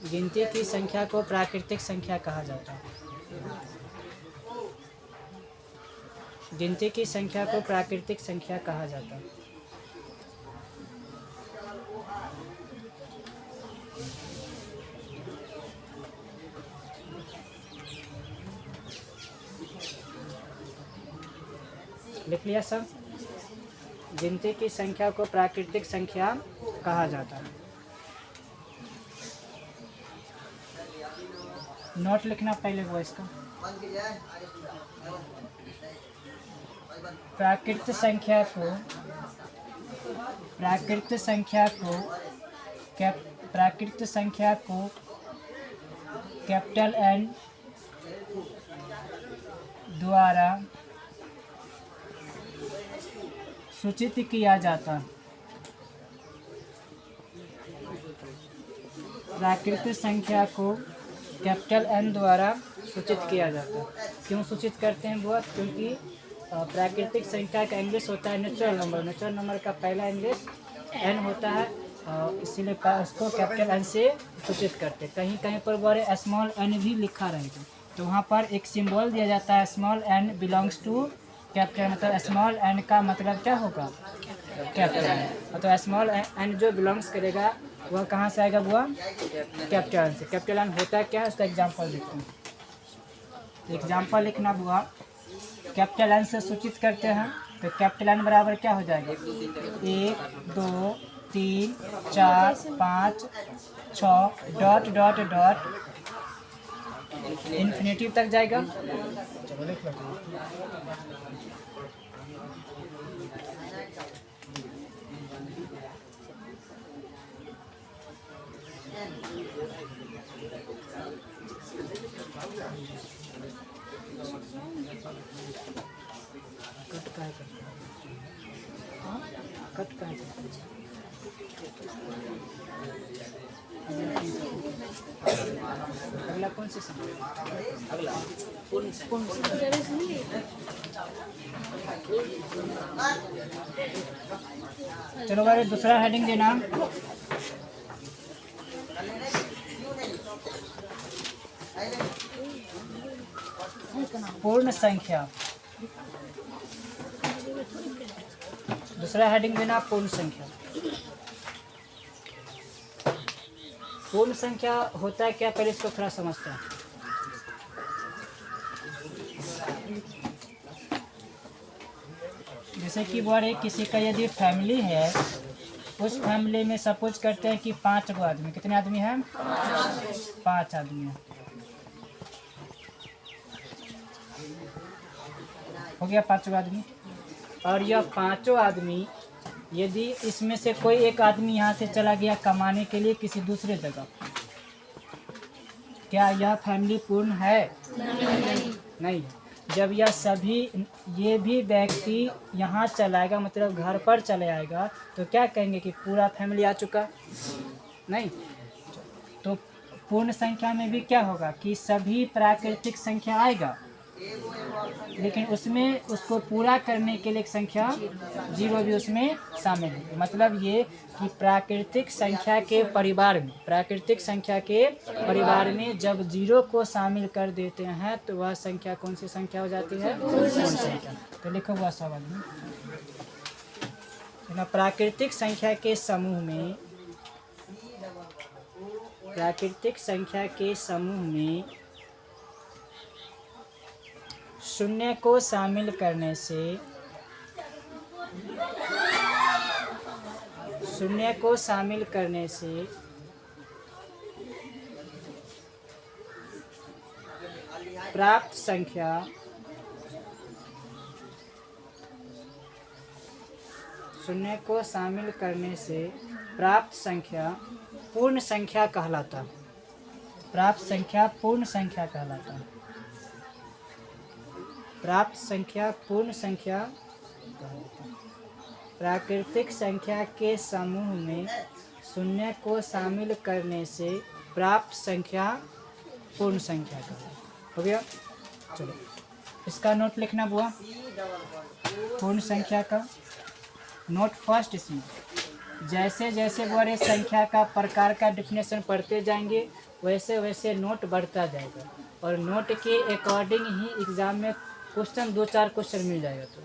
गिनती की संख्या को प्राकृतिक संख्या कहा जाता है। गिनती की संख्या को प्राकृतिक संख्या कहा जाता है। लिख लिया सब? गिनती की संख्या को प्राकृतिक संख्या कहा जाता है। नोट लिखना पहले वो इसका। प्राकृत संख्या को कैपिटल एन द्वारा सूचित किया जाता है। प्राकृतिक संख्या को कैपिटल एन द्वारा सूचित किया जाता है। क्यों सूचित करते हैं बुआ? क्योंकि प्राकृतिक संख्या का इंग्लिश होता है नेचुरल नंबर। नेचुरल नंबर का पहला इंग्लिश एन होता है, इसीलिए उसको कैपिटल एन से सूचित करते हैं। कहीं कहीं पर बड़े स्मॉल एन भी लिखा रहेगा, तो वहाँ पर एक सिंबल दिया जाता है, small N belongs to capital. मतलब स्मॉल एन का मतलब क्या होगा? Capital N. तो स्मॉल एन जो बिलोंग्स करेगा वह कहाँ से आएगा बुआ? कैपिटल एन से। कैपिटल एन होता है क्या है, उसका एग्जाम्पल देखते हैं। एग्जाम्पल लिखना बुआ। कैपिटल एन से सूचित करते हैं तो कैपिटल एन बराबर क्या हो जाएगा? 1 2 3 4 5 6 डॉट डॉट डॉट इन्फिनिटिव तक जाएगा। चलो लिख लो। कट का है अगला कौन सी संख्या? अगला चलो भाई दूसरा हेडिंग देना। पूर्ण संख्या। दूसरा हेडिंग देना पूर्ण संख्या। पूर्ण संख्या होता है क्या, पहले इसको थोड़ा समझते हैं। जैसे कि बड़े किसी का यदि फैमिली है, उस फैमिली में सपोज करते हैं कि 5 गो आदमी। कितने आदमी हैं? 5 आदमी हैं। हो गया 5 गो आदमी। और यह 5 आदमी, यदि इसमें से कोई एक आदमी यहाँ से चला गया कमाने के लिए किसी दूसरे जगह, क्या यह फैमिली पूर्ण है? नहीं। जब यह सभी, ये भी व्यक्ति यहाँ चलाएगा, मतलब घर पर चले आएगा, तो क्या कहेंगे कि पूरा फैमिली आ चुका? नहीं। तो पूर्ण संख्या में भी क्या होगा कि सभी प्राकृतिक संख्या आएगा, लेकिन उसमें उसको पूरा करने के लिए एक संख्या 0 भी उसमें शामिल है। मतलब ये कि प्राकृतिक संख्या के परिवार में जब 0 को शामिल कर देते हैं तो वह संख्या कौन सी संख्या हो जाती है? पूर्ण संख्या। तो लिखो हुआ सवाल में प्राकृतिक संख्या के समूह में शून्य को शामिल करने से प्राप्त संख्या पूर्ण संख्या कहलाता है। प्राप्त संख्या पूर्ण संख्या कहलाता है। प्राकृतिक संख्या के समूह में शून्य को शामिल करने से प्राप्त संख्या पूर्ण संख्या का हो गया। चलो इसका नोट लिखना बुआ। पूर्ण संख्या का नोट फर्स्ट इसमें जैसे जैसे बड़े संख्या का प्रकार का डिफिनेशन पढ़ते जाएंगे वैसे वैसे नोट बढ़ता जाएगा और नोट के अकॉर्डिंग ही एग्ज़ाम में क्वेश्चन 2-4 क्वेश्चन मिल जाएगा। तो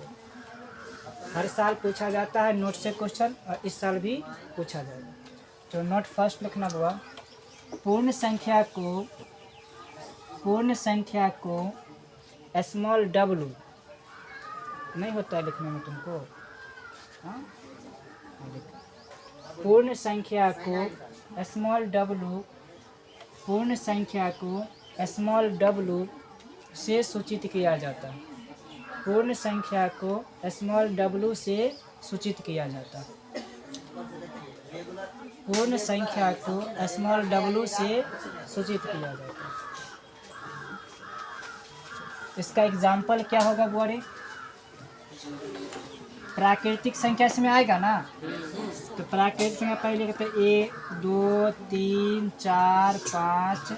हर साल पूछा जाता है नोट से क्वेश्चन और इस साल भी पूछा जाएगा। तो नोट फर्स्ट लिखना हुआ, पूर्ण संख्या को स्मॉल w नहीं होता है लिखने में तुमको, हाँ पूर्ण संख्या को स्मॉल w से सूचित किया जाता है। पूर्ण संख्या को स्मॉल w से सूचित किया जाता है। पूर्ण संख्या को स्मॉल w से सूचित किया जाता है। इसका एग्जाम्पल क्या होगा बोरे? प्राकृतिक संख्या इसमें आएगा ना, तो प्राकृतिक संख्या पहले कहते हैं 1 2 3 4 5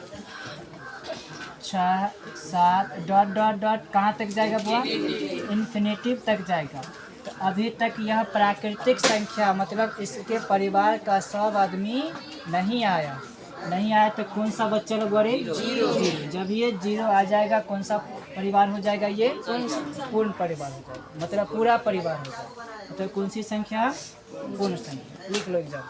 6 7 डॉट डॉट डॉट कहाँ तक जाएगा बुआ? इन्फिनिटिव तक जाएगा। तो अभी तक यह प्राकृतिक संख्या मतलब इसके परिवार का सब आदमी नहीं आया तो कौन सा बच्चा बोले? जीरो। जब ये जीरो आ जाएगा कौन सा परिवार हो जाएगा? ये पूर्ण परिवार हो जाएगा, मतलब पूरा परिवार हो जाएगा। मतलब कौन सी संख्या? पूर्ण संख्या। लिख लो एग्जाम।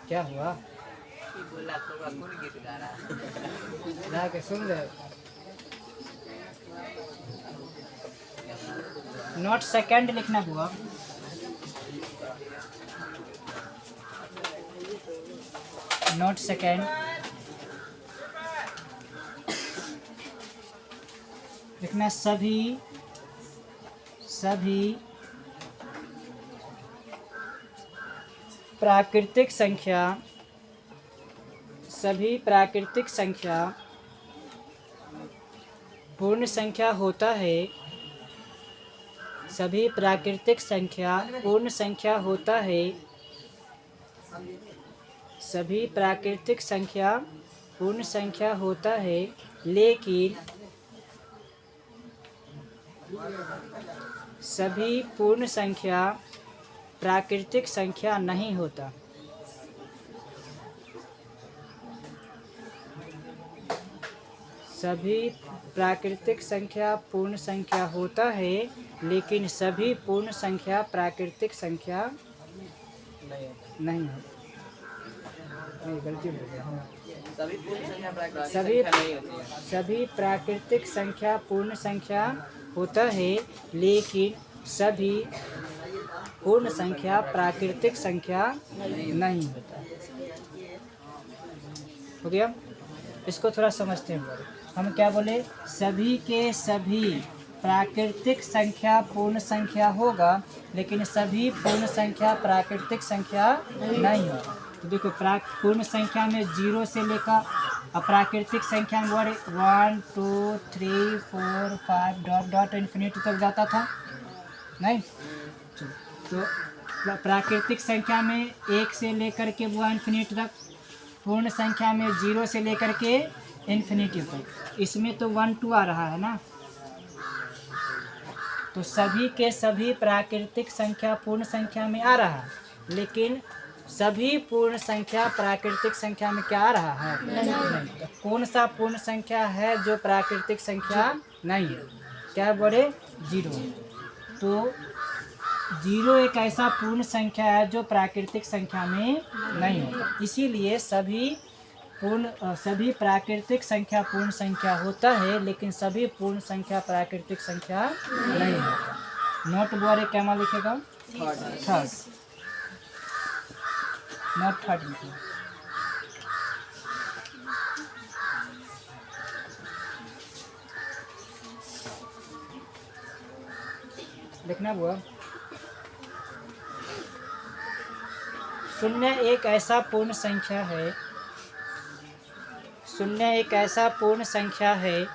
क्या हुआ? ला के सुन रहे? नोट सेकंड लिखना हुआ, नोट सेकंड लिखना सभी प्राकृतिक संख्या पूर्ण संख्या होता है। सभी प्राकृतिक संख्या पूर्ण संख्या होता है। सभी प्राकृतिक संख्या पूर्ण संख्या होता है, लेकिन सभी पूर्ण संख्या प्राकृतिक संख्या नहीं होता। सभी प्राकृतिक संख्या पूर्ण संख्या होता है, लेकिन सभी पूर्ण संख्या प्राकृतिक संख्या नहीं होता। गलती हो गया। सभी प्राकृतिक संख्या पूर्ण संख्या होता है, लेकिन सभी पूर्ण संख्या प्राकृतिक संख्या नहीं होता। हो गया? इसको थोड़ा समझते हैं। हम क्या बोले? सभी के सभी प्राकृतिक संख्या पूर्ण संख्या होगा, लेकिन सभी पूर्ण संख्या प्राकृतिक संख्या नहीं होगा। तो देखो पूर्ण संख्या में 0 से लेकर अप्राकृतिक संख्या में 1 2 3 4 5 डॉट डॉट इन्फिनिटी तक जाता था नहीं। तो प्राकृतिक संख्या में 1 से लेकर के वो इन्फिनिटी तक, पूर्ण संख्या में 0 से लेकर के इन्फिनिटी तक। इसमें तो 1 2 आ रहा है ना। तो सभी के सभी प्राकृतिक संख्या पूर्ण संख्या में आ रहा है, लेकिन सभी पूर्ण संख्या प्राकृतिक संख्या में क्या आ रहा है? नहीं। तो कौन सा पूर्ण संख्या है जो प्राकृतिक संख्या नहीं है? क्या बोले? 0। तो 0 एक ऐसा पूर्ण संख्या है जो प्राकृतिक संख्या में नहीं होता। इसीलिए सभी प्राकृतिक संख्या पूर्ण संख्या होता है, लेकिन सभी पूर्ण संख्या प्राकृतिक संख्या नहीं होता। नोट बोरे क्या लिखेगा? थर्ड। नोट थर्ड लिखेगा। लिखना हुआ, शून्य एक ऐसा पूर्ण संख्या है। शून्य एक ऐसा पूर्ण संख्या है।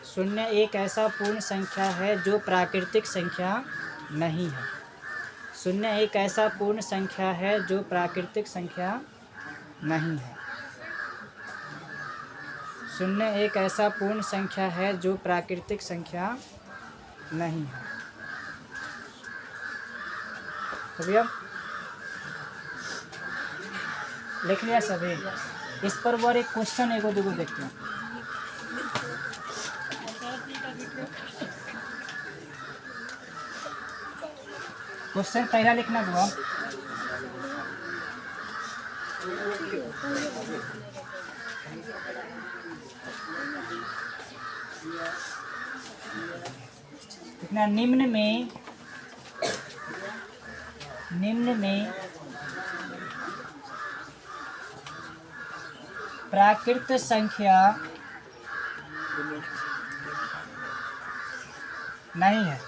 शून्य एक ऐसा पूर्ण संख्या है जो प्राकृतिक संख्या नहीं है। शून्य एक ऐसा पूर्ण संख्या है जो प्राकृतिक संख्या नहीं है। शून्य एक ऐसा पूर्ण संख्या है जो प्राकृतिक संख्या नहीं है। तो भैया लिख लिया सभी। इस पर वो एक क्वेश्चन एगो दूगो देखते हैं। क्वेश्चन पहला लिखना हुआ। लिखना निम्न में प्राकृत संख्या नहीं है।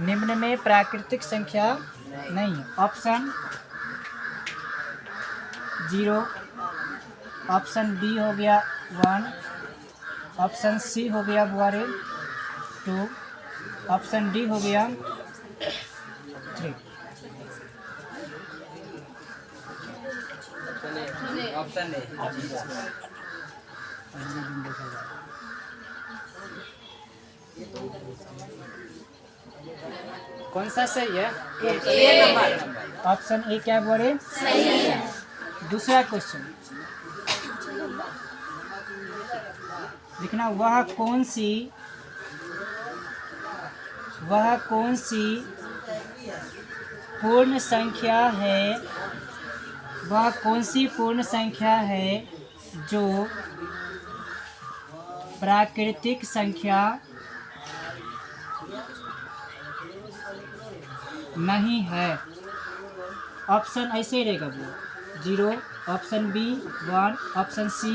निम्न में प्राकृतिक संख्या नहीं है। ऑप्शन 0, ऑप्शन बी हो गया 1, ऑप्शन सी हो गया बुआरे 2, ऑप्शन डी हो गया 3। Option A. कौन सा सही है? ए नंबर। ऑप्शन ए क्या बोले? सही है। दूसरा क्वेश्चन लिखना, वह कौन सी पूर्ण संख्या है, वह कौन सी पूर्ण संख्या है जो प्राकृतिक संख्या नहीं है। ऑप्शन ऐसे ही रहेगा वो 0, option B 1, option C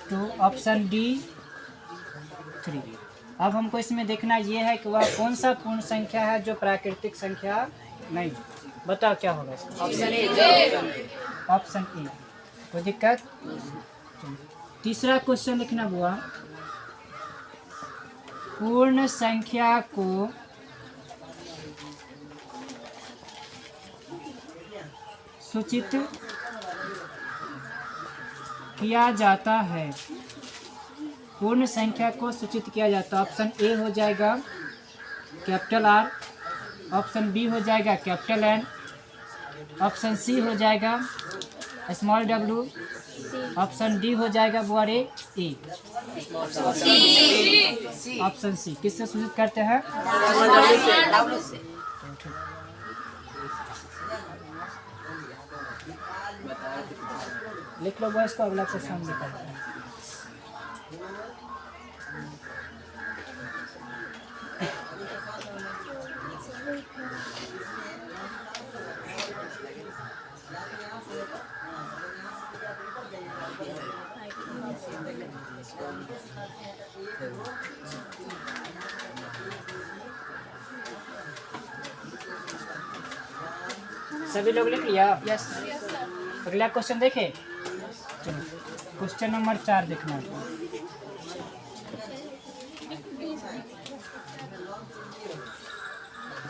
2, option D 3। अब हमको इसमें देखना ये है कि वह कौन सा पूर्ण संख्या है जो प्राकृतिक संख्या नहीं। बताओ क्या होगा इसका? Option A. Option A. कोई दिक्कत? तीसरा क्वेश्चन लिखना हुआ, पूर्ण संख्या को सूचित किया जाता है। पूर्ण संख्या को सूचित किया जाता है। ऑप्शन ए हो जाएगा कैपिटल आर, ऑप्शन बी हो जाएगा कैपिटल एन, ऑप्शन सी हो जाएगा स्मॉल डब्ल्यू, ऑप्शन डी हो जाएगा बुआरे ए। ऑप्शन सी किससे सूचित करते हैं? लिख लो बॉयस को, अगला क्वेश्चन निकालते हैं। सभी लोग लिख लिया? यस। अगला क्वेश्चन देखें। क्वेश्चन नंबर 4 देखना है।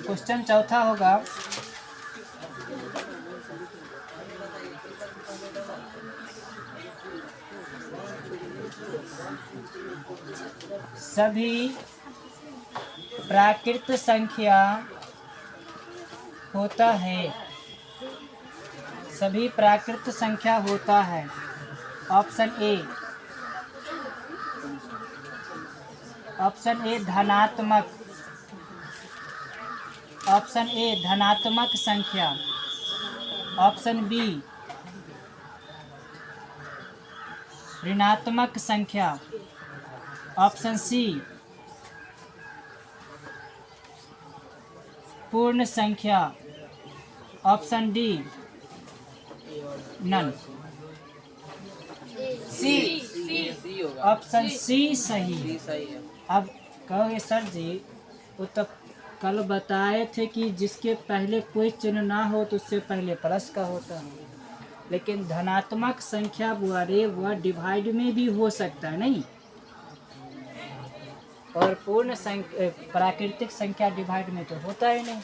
क्वेश्चन चौथा होगा, सभी प्राकृत संख्या होता है। सभी प्राकृत संख्या होता है। ऑप्शन ए धनात्मक, ऑप्शन ए धनात्मक संख्या, ऑप्शन बी ऋणात्मक संख्या, ऑप्शन सी पूर्ण संख्या, ऑप्शन डी नन। सी होगा। ऑप्शन सी सही। अब कहोगे सर जी वो तो कल बताए थे कि जिसके पहले कोई चिन्ह ना हो तो उससे पहले प्लस का होता है, लेकिन धनात्मक संख्या बुआरे वह डिवाइड में भी हो सकता है। नहीं, और पूर्ण संख्या प्राकृतिक संख्या डिवाइड में तो होता ही नहीं।